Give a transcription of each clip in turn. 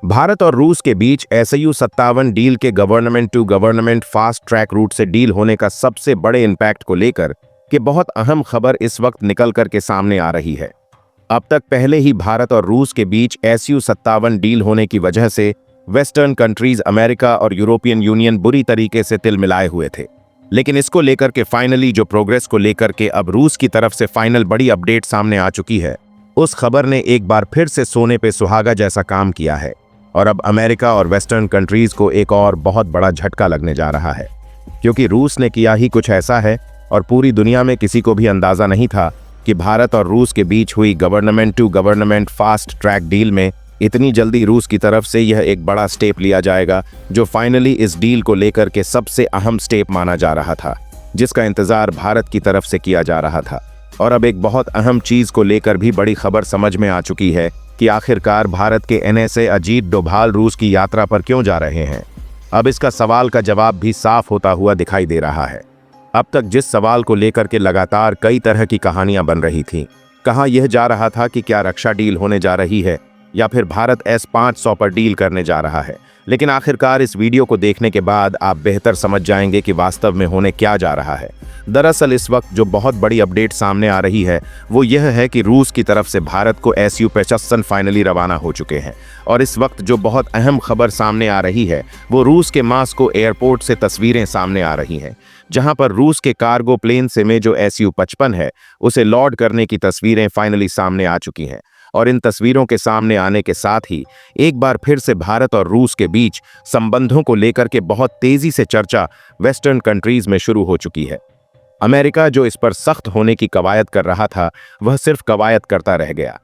भारत और रूस के बीच Su-57 डील के government to government fast track route से डील होने का सबसे बड़े इम्पैक्ट को लेकर के बहुत अहम खबर इस वक्त निकल कर के सामने आ रही है। अब तक पहले ही भारत और रूस के बीच Su-57 डील होने की वजह से वेस्टर्न कंट्रीज अमेरिका और यूरोपियन यूनियन बुरी तरीके से तिल मिलाए हुए थे, लेकिन इसको लेकर के फाइनली जो प्रोग्रेस को लेकर के अब रूस की तरफ से फाइनल बड़ी अपडेट सामने आ चुकी है, उस खबर ने एक बार फिर से सोने पे सुहागा जैसा काम किया है और अब अमेरिका और वेस्टर्न कंट्रीज को एक और बहुत बड़ा झटका लगने जा रहा है, क्योंकि रूस ने किया ही कुछ ऐसा है और पूरी दुनिया में किसी को भी अंदाजा नहीं था कि भारत और रूस के बीच हुई government to government fast track deal में इतनी जल्दी रूस की तरफ से यह एक बड़ा स्टेप लिया जाएगा, जो फाइनली इस डील को लेकर के सबसे अहम स्टेप माना जा रहा था, जिसका इंतजार भारत की तरफ से किया जा रहा था। और अब एक बहुत अहम चीज को लेकर भी बड़ी खबर समझ में आ चुकी है कि आखिरकार भारत के NSA अजीत डोभाल रूस की यात्रा पर क्यों जा रहे हैं। अब इसका सवाल का जवाब भी साफ होता हुआ दिखाई दे रहा है। अब तक जिस सवाल को लेकर के लगातार कई तरह की कहानियां बन रही थीं, कहाँ यह जा रहा था कि क्या रक्षा डील होने जा रही है या फिर भारत S-500 पर डील करने जा रहा है, लेकिन आखिरकार इस वीडियो को देखने के बाद आप बेहतर समझ जाएंगे कि वास्तव में होने क्या जा रहा है। दरअसल इस वक्त जो बहुत बड़ी अपडेट सामने आ रही है वो यह है कि रूस की तरफ से भारत को Su-55 फाइनली रवाना हो चुके हैं। और इस वक्त जो बहुत अहम खबर सामने आ रही है वो रूस के मास्को एयरपोर्ट से तस्वीरें सामने आ रही हैं, जहां पर रूस के कार्गो प्लेन से में जो Su-55 है उसे लॉन्च करने की तस्वीरें फाइनली सामने आ चुकी हैं। और इन तस्वीरों के सामने आने के साथ ही एक बार फिर से भारत और रूस के बीच संबंधों को लेकर के बहुत तेजी से चर्चा वेस्टर्न कंट्रीज में शुरू हो चुकी है। अमेरिका जो इस पर सख्त होने की कवायद कर रहा था वह सिर्फ कवायद करता रह गया,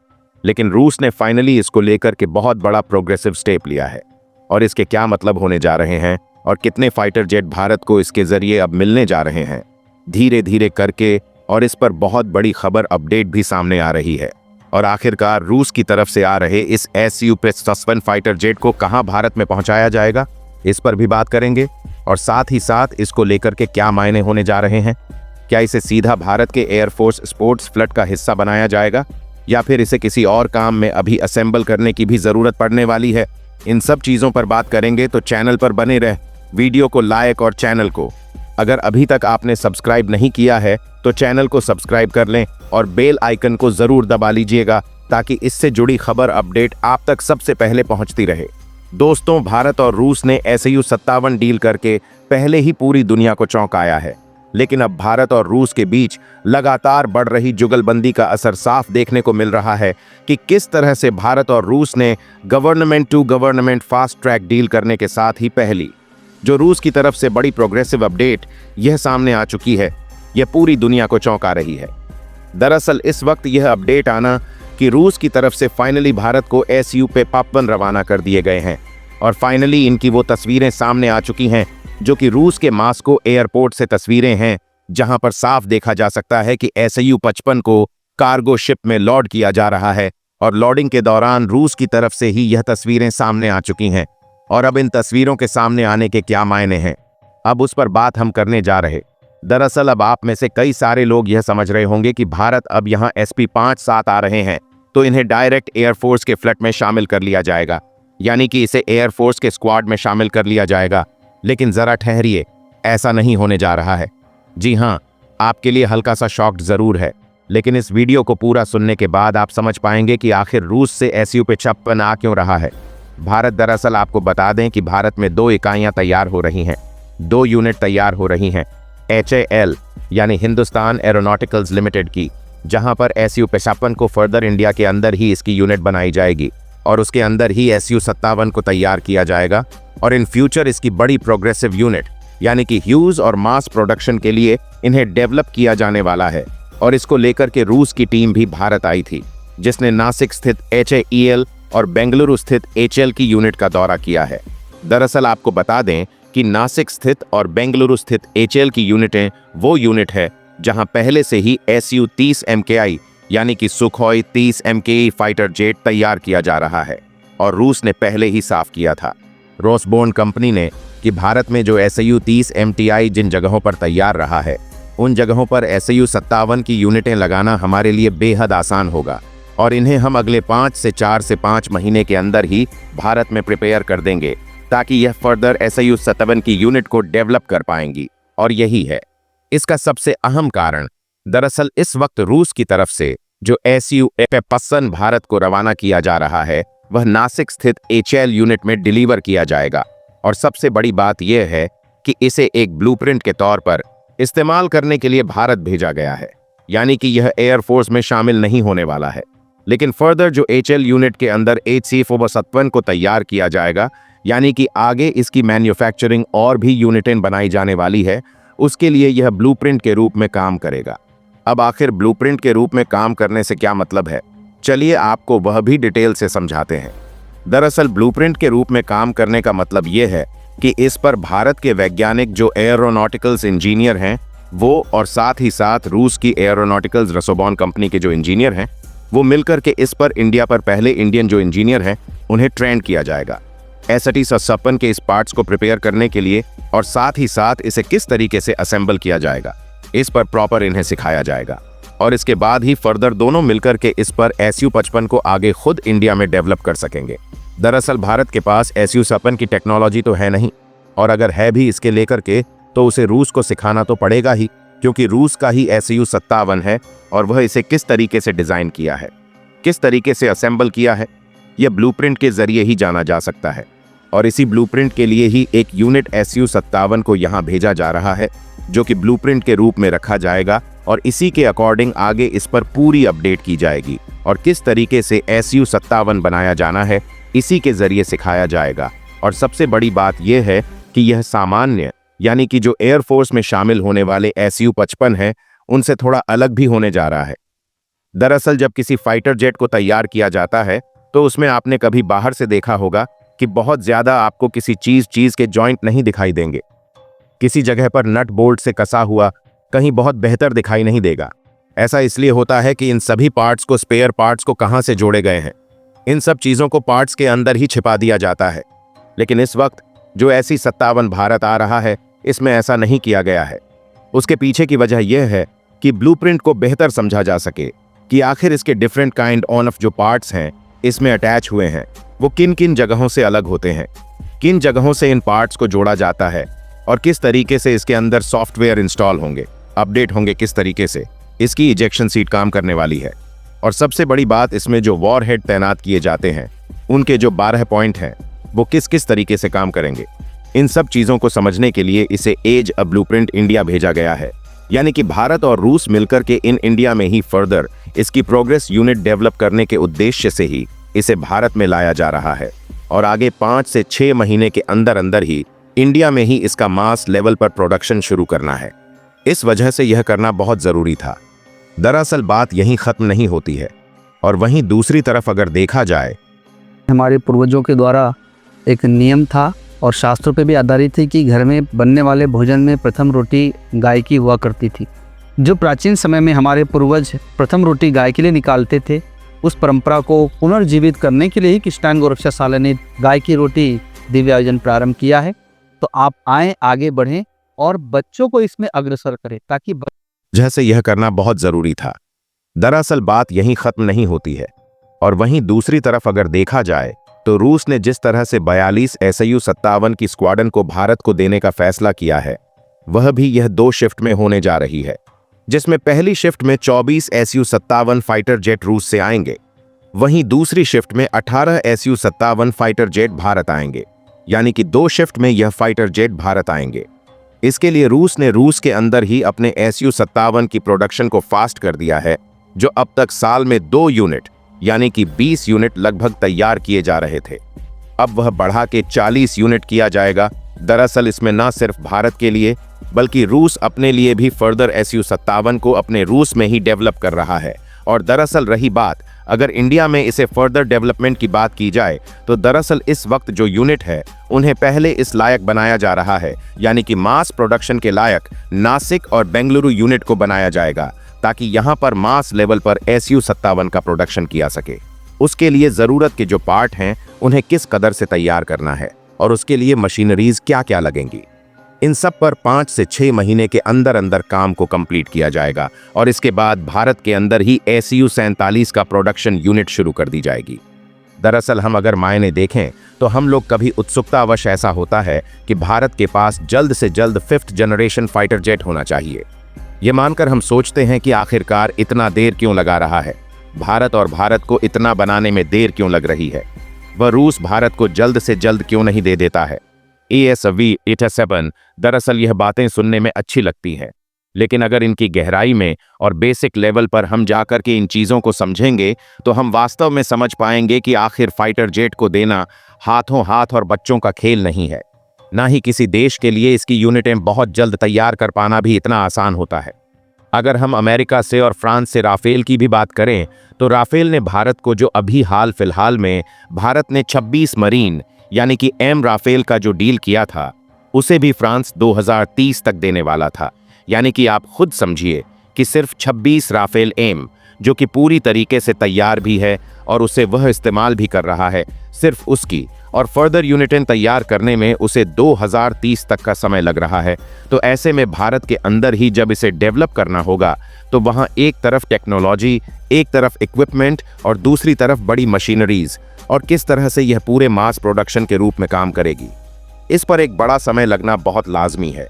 लेकिन रूस ने फाइनली इसको लेकर के बहुत बड़ा प्रोग्रेसिव स्टेप लिया है। और इसके क्या मतलब होने जा रहे हैं और कितने फाइटर जेट भारत को इसके जरिए अब मिलने जा रहे हैं धीरे धीरे करके, और इस पर बहुत बड़ी खबर अपडेट भी सामने आ रही है। और आखिरकार रूस की तरफ से आ रहे इस Su-57 फाइटर जेट को कहां भारत में पहुंचाया जाएगा, इस पर भी बात करेंगे। और साथ ही साथ इसको लेकर के क्या मायने होने जा रहे हैं, क्या इसे सीधा भारत के एयरफोर्स स्पोर्ट्स फ्लीट का हिस्सा बनाया जाएगा या फिर इसे किसी और काम में अभी असेंबल करने की भी ज़रूरत पड़ने वाली है। इन सब चीज़ों पर बात करेंगे, तो चैनल पर बने रह, वीडियो को लाइक और चैनल को अगर अभी तक आपने सब्सक्राइब नहीं किया है तो चैनल को सब्सक्राइब कर लें और बेल आइकन को ज़रूर दबा लीजिएगा ताकि इससे जुड़ी खबर अपडेट आप तक सबसे पहले पहुंचती रहे। दोस्तों, भारत और रूस ने Su-57 डील करके पहले ही पूरी दुनिया को चौंकाया है, लेकिन अब भारत और रूस के बीच लगातार बढ़ रही जुगलबंदी का असर साफ देखने को मिल रहा है कि किस तरह से भारत और रूस ने government to government fast track deal करने के साथ ही पहली जो रूस की तरफ से बड़ी प्रोग्रेसिव अपडेट यह सामने आ चुकी है, यह पूरी दुनिया को चौंका रही है। दरअसल इस वक्त यह अपडेट आना कि रूस की तरफ से फाइनली भारत को Su-55 रवाना कर दिए गए हैं और फाइनली इनकी वो तस्वीरें सामने आ चुकी हैं जो कि रूस के मास्को एयरपोर्ट से तस्वीरें हैं, जहां पर साफ देखा जा सकता है कि Su-55 को कार्गो शिप में लोड किया जा रहा है और लोडिंग के दौरान रूस की तरफ से ही यह तस्वीरें सामने आ चुकी हैं। और अब इन तस्वीरों के सामने आने के क्या मायने हैं, अब उस पर बात हम करने जा रहे। दरअसल अब आप में से कई सारे लोग यह समझ रहे होंगे कि भारत अब यहां SP-57 आ रहे हैं तो इन्हें डायरेक्ट एयरफोर्स के फ्लीट में शामिल कर लिया जाएगा, यानी कि इसे एयरफोर्स के स्क्वाड में शामिल कर लिया जाएगा। लेकिन जरा ठहरिए, ऐसा नहीं होने जा रहा है। जी हाँ, आपके लिए हल्का सा शॉक्ड जरूर है, लेकिन इस वीडियो को पूरा सुनने के बाद आप समझ पाएंगे कि आखिर रूस से Su-55 आ क्यों रहा है। भारत दरअसल आपको बता दें कि भारत में 2 इकाइयां तैयार हो रही हैं, 2 यूनिट तैयार हो रही हैं। HAL यानी हिंदुस्तान एरोनॉटिकल्स लिमिटेड की, जहां पर Su-55 को फर्दर इंडिया के अंदर ही इसकी यूनिट बनाई जाएगी और उसके अंदर ही Su-57 को तैयार किया जाएगा। और इन फ्यूचर इसकी बड़ी प्रोग्रेसिव यूनिट यानी कि ह्यूज और मास प्रोडक्शन के लिए इन्हें डेवलप किया जाने वाला है। और इसको लेकर के रूस की टीम भी भारत आई थी, जिसने नासिक स्थित HAL और बेंगलुरु स्थित HL की यूनिट का दौरा किया है। दरअसल आपको बता दें कि नासिक स्थित और बेंगलुरु स्थित HL की यूनिटें वो यूनिट है जहां पहले से ही Su-30 MKI यानी कि सुखोई 30 MKE फाइटर जेट तैयार किया जा रहा है और रूस ने पहले ही साफ किया था रोसबोर्न कंपनी ने कि भारत में जो Su-30 MTI जिन जगहों पर तैयार रहा है उन जगहों पर Su-57 की यूनिटें लगाना हमारे लिए बेहद आसान होगा और इन्हें हम अगले 4 से 5 महीने के अंदर ही भारत में प्रिपेयर कर देंगे ताकि यह फर्दर SU-57 की यूनिट को डेवलप कर पाएंगी। और यही है इसका सबसे अहम कारण। दरअसल इस वक्त रूस की तरफ से जो SU-57 भारत को रवाना किया जा रहा है वह नासिक स्थित HL यूनिट में डिलीवर किया जाएगा। और सबसे बड़ी बात यह है कि इसे एक ब्लूप्रिंट के तौर पर इस्तेमाल करने के लिए भारत भेजा गया है, यानी कि यह एयरफोर्स में शामिल नहीं होने वाला है। लेकिन फर्दर जो HL यूनिट के अंदर HC-457 को तैयार किया जाएगा, यानी कि आगे इसकी मैन्युफैक्चरिंग और भी यूनिटें बनाई जाने वाली है, उसके लिए यह ब्लूप्रिंट के रूप में काम करेगा। अब आखिर ब्लूप्रिंट के रूप में काम करने से क्या मतलब है, चलिए आपको वह भी डिटेल से समझाते हैं। दरअसल ब्लूप्रिंट के रूप में काम करने का मतलब यह है कि इस पर भारत के वैज्ञानिक जो एरोनॉटिकल्स इंजीनियर हैं वो, और साथ ही साथ रूस की एरोनॉटिकल्स रसोबॉन कंपनी के जो इंजीनियर हैं वो मिलकर के इस पर इंडिया पर पहले इंडियन जो इंजीनियर हैं उन्हें ट्रेन किया जाएगा SU-57 के इस पार्ट्स को प्रिपेयर करने के लिए, और साथ ही साथ इसे किस तरीके से असेंबल किया जाएगा इस पर प्रॉपर इन्हें सिखाया जाएगा। और इसके बाद ही फर्दर दोनों मिलकर के इस पर SU-55 को आगे खुद इंडिया में डेवलप कर सकेंगे। दरअसल भारत के पास SU-57 की टेक्नोलॉजी तो है नहीं, और अगर है भी इसके लेकर के तो उसे रूस को सिखाना तो पड़ेगा ही, क्योंकि रूस का ही SU-57 है और वह इसे किस तरीके से डिजाइन किया है, किस तरीके से असेंबल किया है, यह ब्लूप्रिंट के जरिए ही जाना जा सकता है। और इसी ब्लूप्रिंट के लिए ही एक यूनिट SU-57 को यहाँ भेजा जा रहा है, जो कि ब्लूप्रिंट के रूप में रखा जाएगा और इसी के अकॉर्डिंग आगे इस पर पूरी अपडेट की जाएगी और किस तरीके से SU-57 बनाया जाना है इसी के जरिए सिखाया जाएगा। और सबसे बड़ी बात यह है कि यह सामान्य, यानी कि जो एयरफोर्स में शामिल होने वाले SU-55 है उनसे थोड़ा अलग भी होने जा रहा है। दरअसल जब किसी फाइटर जेट को तैयार किया जाता है तो उसमें आपने कभी बाहर से देखा होगा कि बहुत ज्यादा आपको किसी चीज के जॉइंट नहीं दिखाई देंगे, किसी जगह पर नट बोल्ट से कसा हुआ कहीं बहुत बेहतर दिखाई नहीं देगा। ऐसा इसलिए होता है कि इन सभी पार्ट्स को, स्पेयर पार्ट्स को कहां से जोड़े गए हैं, इन सब चीजों को पार्ट्स के अंदर ही छिपा दिया जाता है। लेकिन इस वक्त जो SU-57 भारत आ रहा है इसमें ऐसा नहीं किया गया है। उसके पीछे की वजह यह है कि ब्लूप्रिंट को बेहतर समझा जा सके कि आखिर इसके डिफरेंट काइंड ऑफ जो पार्ट्स हैं इसमें अटैच हुए हैं वो किन किन जगहों से अलग होते हैं, किन जगहों से इन पार्ट्स को जोड़ा जाता है और किस तरीके से इसके अंदर सॉफ्टवेयर इंस्टॉल होंगे, अपडेट होंगे, किस तरीके से इसकी इजेक्शन सीट काम करने वाली है। और सबसे बड़ी बात, इसमें जो वॉरहेड तैनात किए जाते हैं उनके जो 12 पॉइंट हैं वो किस किस तरीके से काम करेंगे। इन सब चीजों को समझने के लिए इसे एज अ ब्लूप्रिंट इंडिया भेजा गया है, यानी कि भारत और रूस मिलकर के इन इंडिया में ही फर्दर इसकी प्रोग्रेस यूनिट डेवलप करने के उद्देश्य से ही इसे भारत में लाया जा रहा है। और आगे 5 से 6 महीने के अंदर अंदर ही इंडिया में ही इसका मास लेवल पर प्रोडक्शन शुरू करना है। इस वजह से यह करना बहुत जरूरी था। दरअसल बात यहीं खत्म नहीं होती है। और वहीं दूसरी तरफ अगर देखा जाए, हमारे पूर्वजों के द्वारा एक नियम था और शास्त्रों पे भी आधारित थी कि घर में बनने वाले भोजन में प्रथम रोटी गाय की हुआ करती थी। जो प्राचीन समय में हमारे पूर्वज प्रथम रोटी गाय के लिए निकालते थे, उस परंपरा को पुनर्जीवित करने के लिए ही कृष्णायन गौरक्षशाला ने गाय की रोटी दिव्य आयोजन प्रारंभ किया है। तो आप आए, आगे बढ़ें और बच्चों को इसमें अग्रसर करें ताकि जैसे यह करना बहुत जरूरी था। दरअसल बात यहीं खत्म नहीं होती है। और वहीं दूसरी तरफ अगर देखा जाए तो रूस ने जिस तरह से 42 SU-57 की स्क्वाड्रन को भारत को देने का फैसला किया है वह भी यह 2 शिफ्ट में होने जा रही है, जिसमें पहली शिफ्ट में 24 SU-57 फाइटर जेट रूस से आएंगे, वहीं दूसरी शिफ्ट में 18 SU-57 फाइटर जेट भारत आएंगे, यानी कि 2 शिफ्ट में यह फाइटर जेट भारत आएंगे। इसके लिए रूस ने रूस के अंदर ही अपने SU-57 की प्रोडक्शन को फास्ट कर दिया है, जो अब तक साल में 2 यूनिट यानी कि 20 यूनिट लगभग तैयार किए जा रहे थे, अब वह बढ़ा के 40 यूनिट किया जाएगा। दरअसल इसमें न सिर्फ भारत के लिए बल्कि रूस अपने लिए भी फर्दर SU-57 को अपने रूस में ही डेवलप कर रहा है। और दरअसल रही बात अगर इंडिया में इसे फर्दर डेवलपमेंट की बात की जाए तो दरअसल इस वक्त जो यूनिट है उन्हें पहले इस लायक बनाया जा रहा है, यानी कि मास प्रोडक्शन के लायक नासिक और बेंगलुरु यूनिट को बनाया जाएगा ताकि यहां पर मास लेवल पर SU-57 का प्रोडक्शन किया सके। उसके लिए जरूरत के जो पार्ट हैं उन्हें किस कदर से तैयार करना है और उसके लिए मशीनरीज क्या क्या लगेंगी, इन सब पर 5 से 6 महीने के अंदर अंदर काम को कंप्लीट किया जाएगा और इसके बाद भारत के अंदर ही SU-47 का प्रोडक्शन यूनिट शुरू कर दी जाएगी। दरअसल हम अगर मायने देखें तो हम लोग कभी उत्सुकतावश ऐसा होता है कि भारत के पास जल्द से जल्द 5th जनरेशन फाइटर जेट होना चाहिए। ये मानकर हम सोचते हैं कि आखिरकार इतना देर क्यों लगा रहा है, भारत को इतना बनाने में देर क्यों लग रही है, वह रूस भारत को जल्द से जल्द क्यों नहीं दे देता है। ASV-87 दरअसल यह बातें सुनने में अच्छी लगती हैं, लेकिन अगर इनकी गहराई में और बेसिक लेवल पर हम जाकर के इन चीज़ों को समझेंगे तो हम वास्तव में समझ पाएंगे कि आखिर फाइटर जेट को देना हाथों हाथ और बच्चों का खेल नहीं है। ना ही किसी देश के लिए इसकी यूनिटें बहुत जल्द तैयार कर पाना भी इतना आसान होता है। अगर हम अमेरिका से और फ्रांस से राफेल की भी बात करें तो राफेल ने भारत को जो अभी हाल फिलहाल में भारत ने 26 मरीन यानी कि M राफेल का जो डील किया था उसे भी फ्रांस 2030 तक देने वाला था। यानी कि आप खुद समझिए कि सिर्फ 26 राफेल M जो कि पूरी तरीके से तैयार भी है और उसे वह इस्तेमाल भी कर रहा है, सिर्फ उसकी और फर्दर यूनिटें तैयार करने में उसे 2030 तक का समय लग रहा है। तो ऐसे में भारत के अंदर ही जब इसे डेवलप करना होगा तो वहाँ एक तरफ टेक्नोलॉजी, एक तरफ इक्विपमेंट और दूसरी तरफ बड़ी मशीनरीज, और किस तरह से यह पूरे मास प्रोडक्शन के रूप में काम करेगी, इस पर एक बड़ा समय लगना बहुत लाजमी है।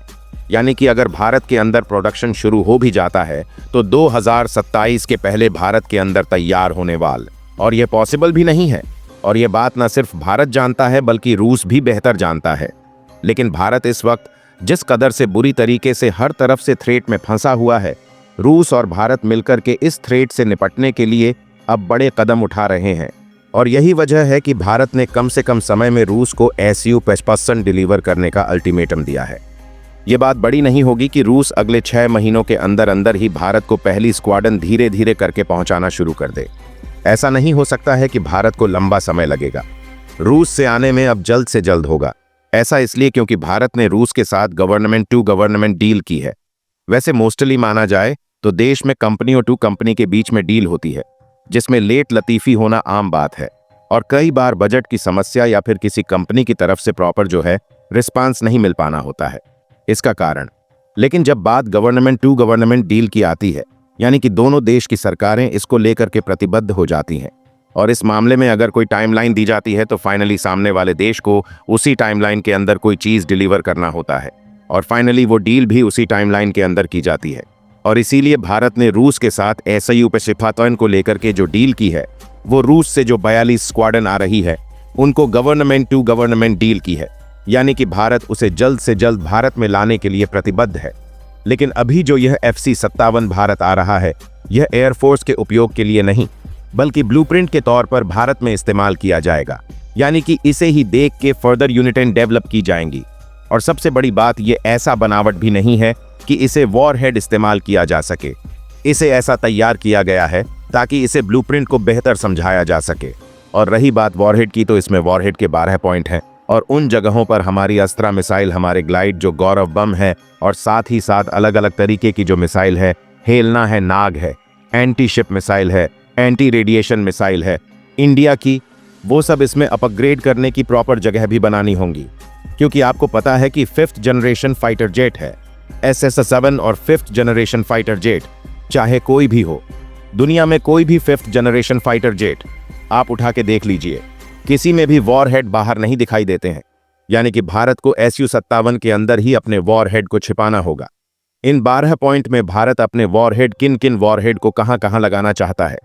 यानी कि अगर भारत के अंदर प्रोडक्शन शुरू हो भी जाता है तो 2027 के पहले भारत के अंदर तैयार होने वाला, और यह पॉसिबल भी नहीं है। और यह बात न सिर्फ भारत जानता है बल्कि रूस भी बेहतर जानता है। लेकिन भारत इस वक्त जिस कदर से बुरी तरीके से हर तरफ से थ्रेट में फंसा हुआ है, रूस और भारत मिलकर के इस थ्रेट से निपटने के लिए अब बड़े कदम उठा रहे हैं। और यही वजह है कि भारत ने कम से कम समय में रूस को SU-55 डिलीवर करने का अल्टीमेटम दिया है। ये बात बड़ी नहीं होगी कि रूस अगले 6 महीनों के अंदर अंदर ही भारत को पहली स्क्वाड्रन धीरे धीरे करके पहुंचाना शुरू कर दे। ऐसा नहीं हो सकता है कि भारत को लंबा समय लगेगा। रूस से आने में अब जल्द से जल्द होगा। ऐसा इसलिए क्योंकि भारत ने रूस के साथ गवर्नमेंट टू गवर्नमेंट डील की है। वैसे मोस्टली माना जाए तो देश में कंपनी टू कंपनी के बीच में डील होती है, जिसमें लेट लतीफ़ी होना आम बात है और कई बार बजट की समस्या या फिर किसी कंपनी की तरफ से प्रॉपर जो है रिस्पांस नहीं मिल पाना होता है इसका कारण। लेकिन जब बात गवर्नमेंट टू गवर्नमेंट डील की आती है, यानी कि दोनों देश की सरकारें इसको लेकर के प्रतिबद्ध हो जाती हैं और इस मामले में अगर कोई टाइमलाइन दी जाती है तो फाइनली सामने वाले देश को उसी टाइमलाइन के अंदर कोई चीज़ डिलीवर करना होता है और फाइनली वो डील भी उसी टाइमलाइन के अंदर की जाती है। और इसीलिए भारत ने रूस के साथ SU-55 को लेकर के जो डील की है वो रूस से जो 42 स्क्वाड्रन आ रही है उनको गवर्नमेंट टू गवर्नमेंट डील की है, यानी कि भारत उसे जल्द से जल्द भारत में लाने के लिए प्रतिबद्ध है। लेकिन अभी जो यह FC-57 भारत आ रहा है यह एयरफोर्स के उपयोग के लिए नहीं बल्कि ब्लूप्रिंट के तौर पर भारत में इस्तेमाल किया जाएगा, यानी कि इसे ही देख के फर्दर यूनिटें डेवलप की जाएंगी। और सबसे बड़ी बात यह ऐसा बनावट भी नहीं है कि इसे वॉरहेड इस्तेमाल किया जा सके। इसे ऐसा तैयार किया गया है ताकि इसे ब्लूप्रिंट को बेहतर समझाया जा सके। और रही बात वॉरहेड की, तो इसमें वॉरहेड के 12 पॉइंट हैं और उन जगहों पर हमारी अस्त्रा मिसाइल, हमारे ग्लाइड जो गौरव बम है और साथ ही साथ अलग अलग तरीके की जो मिसाइल है, हेलना है, नाग है, एंटी शिप मिसाइल है, एंटी रेडिएशन मिसाइल है इंडिया की, वो सब इसमें अपग्रेड करने की प्रॉपर जगह भी बनानी होंगी। क्योंकि आपको पता है कि 5th जनरेशन फाइटर जेट है SS-7 और 5th जनरेशन फाइटर जेट, चाहे कोई भी हो दुनिया में, कोई भी 5th जनरेशन फाइटर जेट आप उठा के देख लीजिए, किसी में भी वॉरहेड बाहर नहीं दिखाई देते हैं। यानी कि भारत को SU-57 के अंदर ही अपने वॉरहेड को छिपाना होगा। इन 12 पॉइंट में भारत अपने वॉरहेड, किन किन वॉरहेड को कहां कहां लगाना चाहता है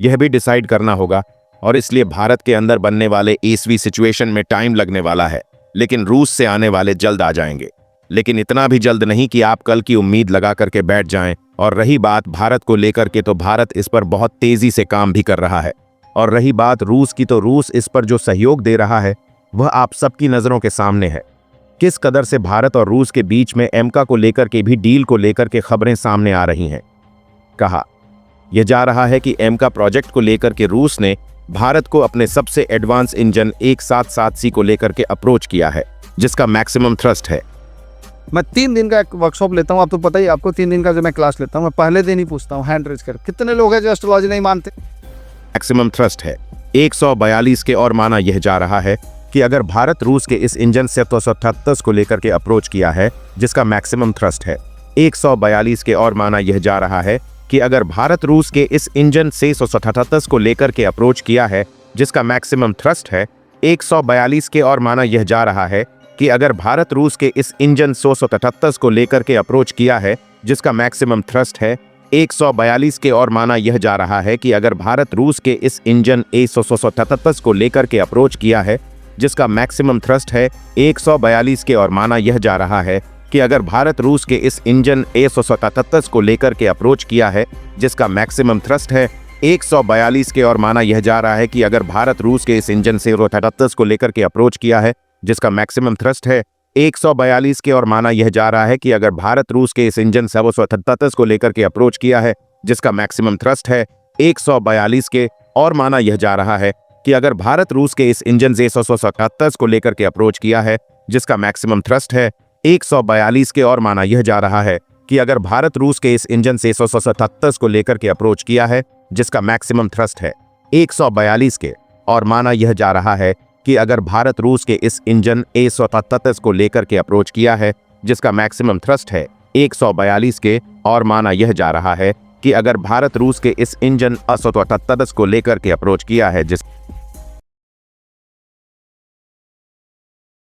यह भी डिसाइड करना होगा। और इसलिए भारत के अंदर बनने वाले ईसवी सिचुएशन में टाइम लगने वाला है, लेकिन रूस से आने वाले जल्द आ जाएंगे। लेकिन इतना भी जल्द नहीं कि आप कल की उम्मीद लगा करके बैठ जाएं। और रही बात भारत को लेकर के, तो भारत इस पर बहुत तेजी से काम भी कर रहा है। और रही बात रूस की, तो रूस इस पर जो सहयोग दे रहा है वह आप सबकी नज़रों के सामने है। किस कदर से भारत और रूस के बीच में एमका को लेकर के भी डील को लेकर के खबरें सामने आ रही हैं। कहा यह जा रहा है कि एमका प्रोजेक्ट को लेकर के रूस ने भारत को अपने सबसे एडवांस इंजन 177C को लेकर के अप्रोच किया है, जिसका मैक्सिमम थ्रस्ट है। मैं 3 दिन का एक वर्कशॉप लेता हूँ, आप तो पता ही आपको, 3 दिन का जो मैं क्लास लेता हूँ, मैं पहले दिन ही पूछता हूँ हैंड रेज कर, कितने लोग हैं जो एस्ट्रोलॉजी नहीं मानते। मैक्सिमम थ्रस्ट है 142 के, और माना यह जा रहा है कि अगर भारत रूस के इस इंजन से 138 को लेकर के अप्रोच किया है जिसका मैक्सिमम थ्रस्ट है 142 के, और माना यह जा रहा है कि अगर भारत रूस के इस इंजन से 138 को लेकर के अप्रोच किया है जिसका मैक्सिमम थ्रस्ट है 142 के, और माना यह जा रहा है कि अगर भारत रूस के इस इंजन 138 को लेकर के अप्रोच किया है जिसका मैक्सिमम थ्रस्ट है 142 के, और माना यह जा रहा है कि अगर भारत रूस के इस इंजन 138 को लेकर के अप्रोच किया है जिसका मैक्सिमम थ्रस्ट है 142 के, और माना यह जा रहा है कि अगर भारत रूस के इस इंजन 137 को लेकर के अप्रोच किया है जिसका मैक्सिमम थ्रस्ट है 142 के, और माना यह जा रहा है कि अगर भारत रूस के इस इंजन से 138 को लेकर के अप्रोच किया है जिसका मैक्सिमम थ्रस्ट है 142 के, और माना यह जा रहा है कि अगर भारत रूस के इस इंजन से 138 को लेकर के अप्रोच किया है जिसका मैक्सिमम थ्रस्ट है 142 के, और माना यह जा रहा है कि अगर भारत रूस के इस इंजन से 137 को लेकर के अप्रोच किया है जिसका मैक्सिमम थ्रस्ट है 142 के, और माना यह जा रहा है कि अगर भारत रूस के इस इंजन से 137 को लेकर के अप्रोच किया है जिसका मैक्सिमम थ्रस्ट है 142 के, और माना यह जा रहा है कि अगर भारत रूस के इस इंजन 137 को लेकर के अप्रोच किया है जिसका मैक्सिमम थ्रस्ट है 142 के, और माना यह जा रहा है कि अगर भारत रूस के इस इंजन 138 को लेकर के अप्रोच किया है जिस